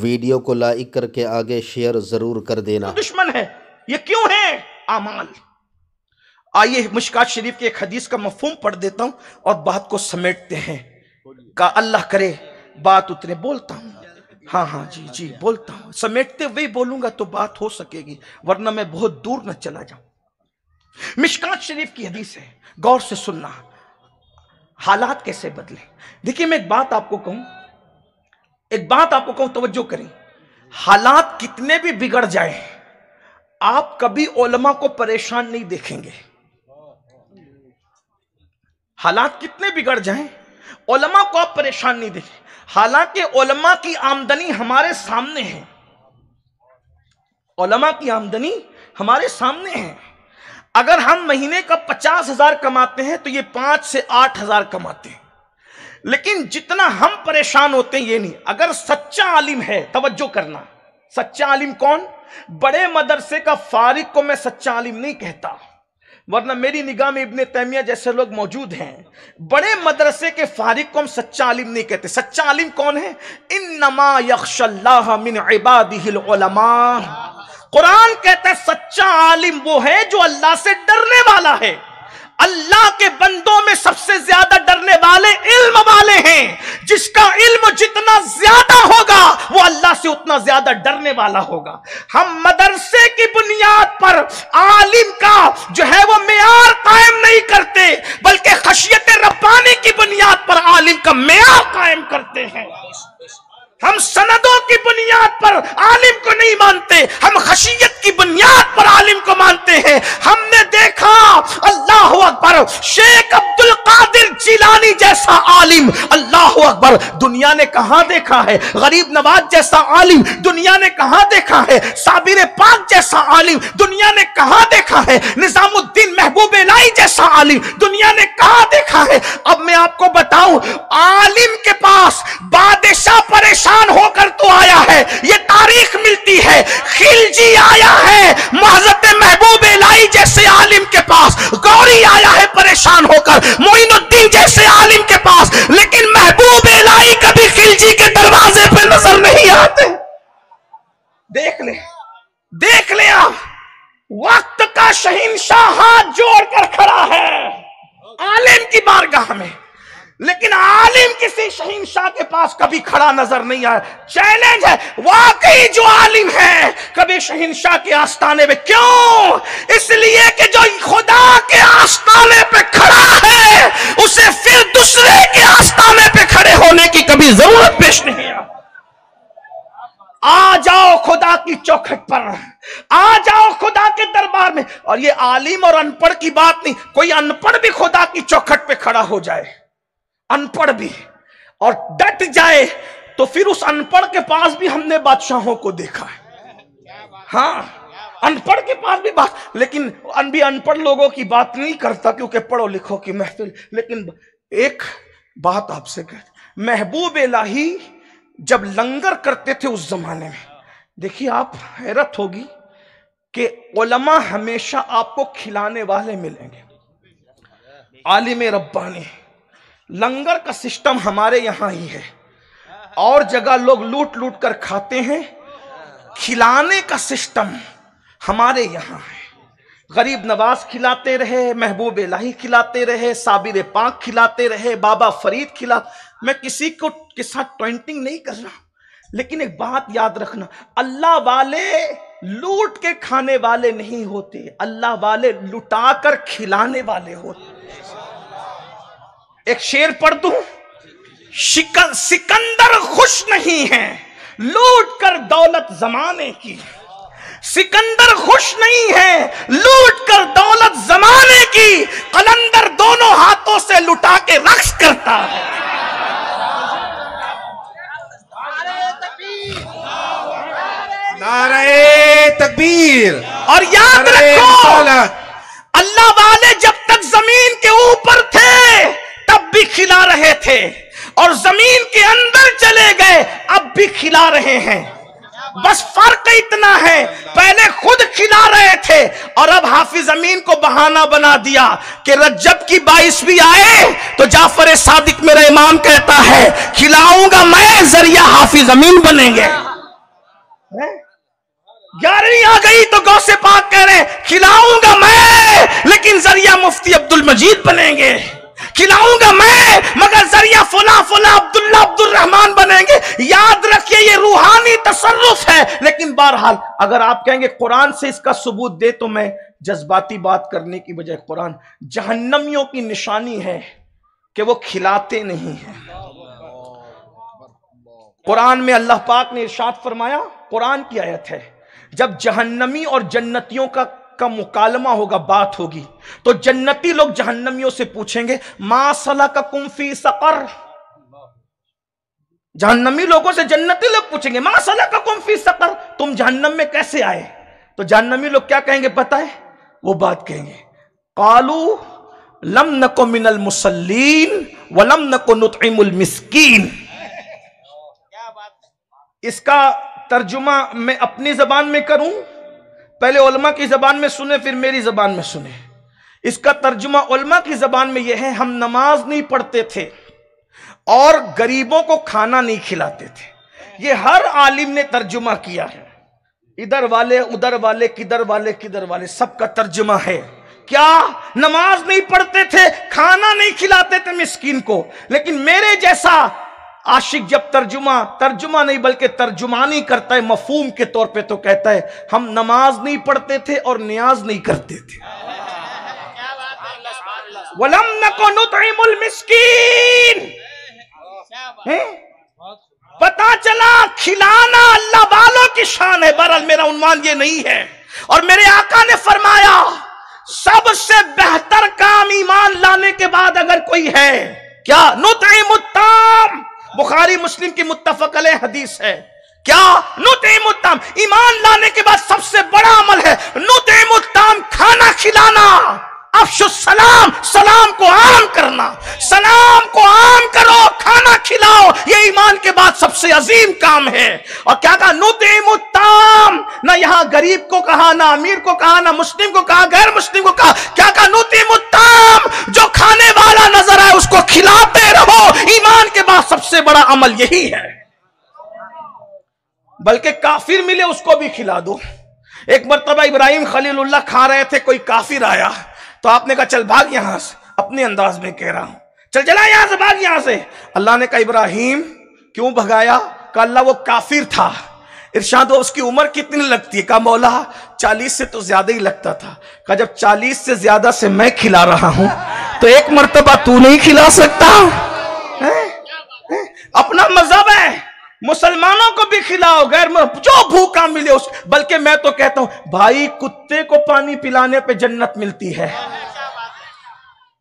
Video को like करके आगे शेयर जरूर कर देना। दुश्मन है ये क्यों है? आमाल। आइए मिशकात शरीफ के एक हदीस का मफहूम पढ़ देता हूं और बात को समेटते हैं। का अल्लाह करे बात उतने बोलता हूं। हाँ जी जी बोलता हूं, समेटते हुए बोलूंगा तो बात हो सकेगी, वरना मैं बहुत दूर न चला जाऊं। मिशकात शरीफ की हदीस है, गौर से सुनना। हालात कैसे बदले। देखिए मैं एक बात आपको कहूं, तवज्जो करें। हालात कितने भी बिगड़ जाए, आप कभी उलमा को परेशान नहीं देखेंगे। हालात कितने बिगड़ जाएं, उलमा को आप परेशान नहीं देखें। हालांकि उलमा की आमदनी हमारे सामने है, उलमा की आमदनी हमारे सामने है। अगर हम महीने का 50,000 कमाते हैं तो ये 5 से 8,000 कमाते हैं। लेकिन जितना हम परेशान होते हैं ये नहीं। अगर सच्चा आलिम है, तवज्जो करना, सच्चा आलिम कौन? बड़े मदरसे का फारिग को मैं सच्चा आलिम नहीं कहता, वरना मेरी निगाह में इब्ने तैमिया जैसे लोग मौजूद हैं। बड़े मदरसे के फारिग को हम सच्चा आलिम नहीं कहते। सच्चा आलिम कौन है? इन्नमा यख्शल्लाह मिन इबादिहिल उलमा। कुरान कहता है सच्चा आलिम वो है जो अल्लाह से डरने वाला है। अल्लाह के बंदों में सबसे ज्यादा डरने वाले इल्म वाले हैं। जिसका इल्म जितना ज्यादा होगा वो अल्लाह से उतना ज्यादा डरने वाला होगा। हम मदरसे की बुनियाद पर आलिम का जो है वो मेयार कायम नहीं करते, बल्कि खशियत रब्बानी की बुनियाद पर आलिम का मेयार कायम करते हैं। हम सनदों की बुनियाद पर आलिम को नहीं मानते, हम खशियत की बुनियाद पर आलिम को मानते हैं। हमने देखा अल्लाह अकबर, शेख अब्दुल कादिर जिलानी जैसा आलिम, अल्लाह अकबर, दुनिया ने कहां देखा है। गरीब नवाज जैसा आलिम दुनिया ने कहां देखा है। साबिर पाक जैसा आलिम दुनिया ने कहां देखा है। निजामुद्दीन महबूब इलाही जैसा आलिम दुनिया ने कहां देखा है। अब मैं आपको बताऊं, आलिम के पास बादशाह परेशान होकर तो आया है, ये तारीख मिलती है। खिलजी आया है महज़रत महबूब इलाही जैसे आलिम के पास, गौरी आया है परेशान होकर मोइनुद्दीन जैसे आलिम के पास, लेकिन महबूब इलाही कभी खिलजी के दरवाजे पे नजर नहीं आते। देख ले आप, वक्त का शहींशाह हाथ जोड़कर खड़ा है आलिम की बारगाह में, लेकिन आलिम किसी शहींशाह के पास कभी खड़ा नजर नहीं आया। चैलेंज है, वाकई जो आलिम है कभी शहींशाह के आस्थाने पे क्यों? इसलिए कि जो खुदा के आस्थाने पे खड़ा है उसे फिर दूसरे के आस्थाने पे खड़े होने की कभी जरूरत पेश नहीं है। आ जाओ खुदा की चौखट पर, आ जाओ खुदा के दरबार में। और ये आलिम और अनपढ़ की बात नहीं, कोई अनपढ़ भी खुदा की चौखट पे खड़ा हो जाए, अनपढ़ भी, और डट जाए, तो फिर उस अनपढ़ के पास भी हमने बादशाहों को देखा है। हाँ, अनपढ़ के पास भी बात, लेकिन अनपढ़ लोगों की बात नहीं करता क्योंकि पढ़ो लिखो की महफिल। लेकिन एक बात आपसे कह, महबूब इलाही जब लंगर करते थे उस जमाने में, देखिए आप हैरत होगी कि उलमा हमेशा आपको खिलाने वाले मिलेंगे। आलिम रब्बानी, लंगर का सिस्टम हमारे यहां ही है, और जगह लोग लूट लूट कर खाते हैं, खिलाने का सिस्टम हमारे यहां है। गरीब नवाज खिलाते रहे, महबूब इलाही खिलाते रहे, साबिर पाक खिलाते रहे, बाबा फरीद खिला। मैं किसी को के साथ ट्वेंटिंग नहीं कर रहा, लेकिन एक बात याद रखना, अल्लाह वाले लूट के खाने वाले नहीं होते, अल्लाह वाले लुटा कर खिलाने वाले होते। एक शेर पढ़ दूं, सिकंदर खुश नहीं है लूट कर दौलत जमाने की। सिकंदर खुश नहीं है लूट कर दौलत जमाने की, कलंदर दोनों हाथों से लुटा के रक्स करता है। नारे तकबीर। और याद रखो, अल्लाह वाले जब तक जमीन के ऊपर थे तब भी खिला रहे थे, और जमीन के अंदर चले गए अब भी खिला रहे हैं। बस फर्क इतना है, पहले खुद खिला रहे थे और अब हाफिज अमीन को बहाना बना दिया कि रज्जब की 22वीं आए तो जाफर सादिक मेरा इमाम कहता है खिलाऊंगा मैं, जरिया हाफिज अमीन बनेंगे। 11वीं आ गई तो गौसे पाक कह रहे हैं खिलाऊंगा मैं लेकिन जरिया मुफ्ती अब्दुल मजीद बनेंगे, खिलाऊंगा मैं मगर जरिया फुला फुला अब्दुल्ला अब्दुल रहमान बनेंगे। याद रखिए ये रूहानी तसर्रुफ है। लेकिन बहरहाल अगर आप कहेंगे कुरान से इसका सबूत दे, तो मैं जज्बाती बात करने की बजाय कुरान जहन्नमियों की निशानी है कि वो खिलाते नहीं हैं। कुरान में अल्लाह पाक ने इरशाद फरमाया, कुरान की आयत है, जब जहन्नमी और जन्नतियों का मुकालमा होगा, बात होगी, तो जन्नती लोग जहन्नमियों से पूछेंगे मा सलककुम फी सकर। जहन्नमी लोगों से जन्नती लोग पूछेंगे मा सलककुम फी सकर, तुम जहन्नम में कैसे आए? तो जहन्नमी लोग क्या कहेंगे पता है? वो बात कहेंगे कालू लम नको मिनल मुसल्लीन व लम नको नुतइमुल मिस्कीन। इसका तर्जुमा मैं अपनी जबान में करूं, पहले उलमा की जबान में सुने फिर मेरी जबान में सुने। इसका तर्जुमा उलमा की जबान में यह है, हम नमाज नहीं पढ़ते थे और गरीबों को खाना नहीं खिलाते थे। ये हर आलिम ने तर्जुमा किया है, इधर वाले उधर वाले किधर वाले सबका तर्जुमा है। क्या नमाज नहीं पढ़ते थे, खाना नहीं खिलाते थे मिस्कीन को। लेकिन मेरे जैसा आशिक जब तर्जुमा नहीं बल्कि तर्जुमानी करता है मफहूम के तौर पे, तो कहता है हम नमाज नहीं पढ़ते थे और नियाज नहीं करते थे। वलम नको नुतइमुल मिस्कीन। पता चला खिलाना अल्लाह वालों की शान है। बहरहाल मेरा उन्वान ये नहीं है। और मेरे आका ने फरमाया सबसे बेहतर काम ईमान लाने के बाद अगर कोई है, क्या? नुतइमुत ताम। बुखारी मुस्लिम की मुत्तफक अलैह हदीस है। क्या? नुतइमुत ताम। ईमान लाने के बाद सबसे बड़ा अमल है नुतइमुत ताम, खाना खिलाना। अफ्शुस सलाम, सलाम को आम करना। सलाम को आम करो, खाना खिलाओ, ये ईमान के बाद सबसे अजीम काम है। और क्या कहा? नुतइमुत ताम। ना यहां गरीब को कहा, ना अमीर को कहा, ना मुस्लिम को कहा, गैर मुस्लिम को कहा। क्या कहा? नुतइमुत ताम। जो खाने वाला नजर आए उसको खिलाते रहो। ईमान के बाद सबसे बड़ा अमल यही है। बल्कि काफिर मिले उसको भी खिला दो। एक मर्तबा इब्राहिम खलीलुल्लाह खा रहे थे, कोई काफिर आया तो आपने कहा चल भाग यहां से। अपने अंदाज में कह रहा हूं, चल चला यहां से, भाग यहां से। अल्लाह ने कहा इब्राहिम क्यों भगाया? कहा अल्लाह वो काफिर था। इरशाद हुआ उसकी उम्र कितनी लगती है? कहा मौला 40 से तो ज्यादा ही लगता था। कहा जब 40 से ज्यादा से मैं खिला रहा हूं तो एक मर्तबा तू नहीं खिला सकता? अपना मजहब है, मुसलमानों को भी खिलाओ, गैर जो भूखा मिले उस। बल्कि मैं तो कहता हूं भाई कुत्ते को पानी पिलाने पे जन्नत मिलती है।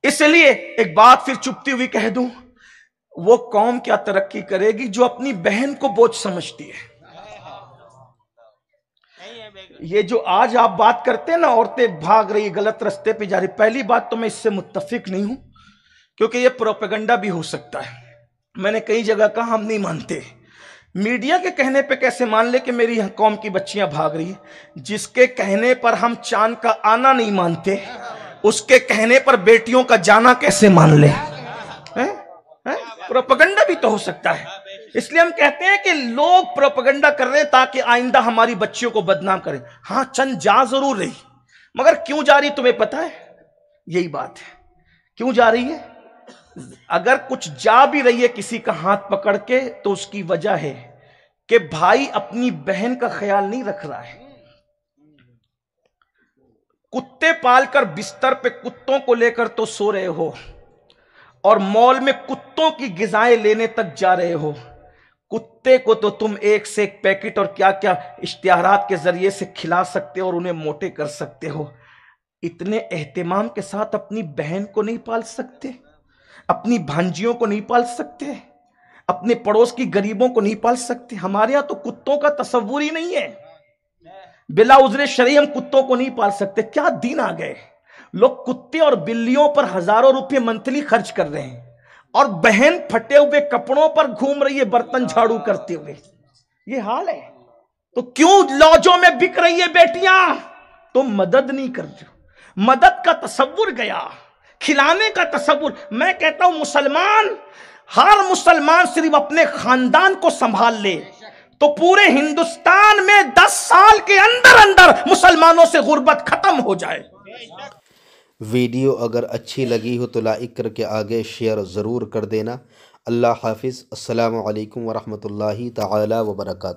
इसलिए एक बात फिर चुपती हुई कह दूं, वो कौम क्या तरक्की करेगी जो अपनी बहन को बोझ समझती है। ये जो आज आप बात करते हैं ना, औरतें भाग रही, गलत रास्ते पे जा रही, पहली बात तो मैं इससे मुत्तफिक नहीं हूं, क्योंकि ये प्रोपेगेंडा भी हो सकता है। मैंने कई जगह कहा हम नहीं मानते। मीडिया के कहने पे कैसे मान ले कि मेरी कौम की बच्चियां भाग रही है? जिसके कहने पर हम चांद का आना नहीं मानते, उसके कहने पर बेटियों का जाना कैसे मान ले? प्रोपेगेंडा भी तो हो सकता है। इसलिए हम कहते हैं कि लोग प्रोपेगेंडा कर रहे हैं ताकि आइंदा हमारी बच्चियों को बदनाम करें। हां चंद जा जरूर रही, मगर क्यों जा रही तुम्हें पता है? यही बात है, क्यों जा रही है? अगर कुछ जा भी रही है किसी का हाथ पकड़ के, तो उसकी वजह है कि भाई अपनी बहन का ख्याल नहीं रख रहा है। कुत्ते पालकर बिस्तर पे कुत्तों को लेकर तो सो रहे हो, और मॉल में कुत्तों की गिजाएं लेने तक जा रहे हो। कुत्ते को तो तुम एक से एक पैकेट और क्या क्या इश्तिहारात के जरिए से खिला सकते हो और उन्हें मोटे कर सकते हो। इतने एहतिमाम के साथ अपनी बहन को नहीं पाल सकते, अपनी भांजियों को नहीं पाल सकते, अपने पड़ोस की गरीबों को नहीं पाल सकते। हमारे यहां तो कुत्तों का तस्वुर ही नहीं है। बिला उज़्र शरई हम कुत्तों को नहीं पाल सकते। क्या दिन आ गए, लोग कुत्ते और बिल्लियों पर हजारों रुपए मंथली खर्च कर रहे हैं, और बहन फटे हुए कपड़ों पर घूम रही है बर्तन झाड़ू करते हुए। ये हाल है तो क्यों लॉजों में बिक रही है बेटियां? तुम मदद नहीं कर रहे हो। मदद का तस्वुर गया, खिलाने का तस्वुर। मैं कहता हूं मुसलमान, हर मुसलमान सिर्फ अपने खानदान को संभाल ले तो पूरे हिंदुस्तान में 10 साल के अंदर अंदर मुसलमानों से गुर्बत खत्म हो जाए। वीडियो अगर अच्छी लगी हो तो लाइक करके आगे शेयर ज़रूर कर देना। अल्लाह हाफिज़। अस्सलामु अलैकुम वरहमतुल्लाहि ताला वबरकातुहू।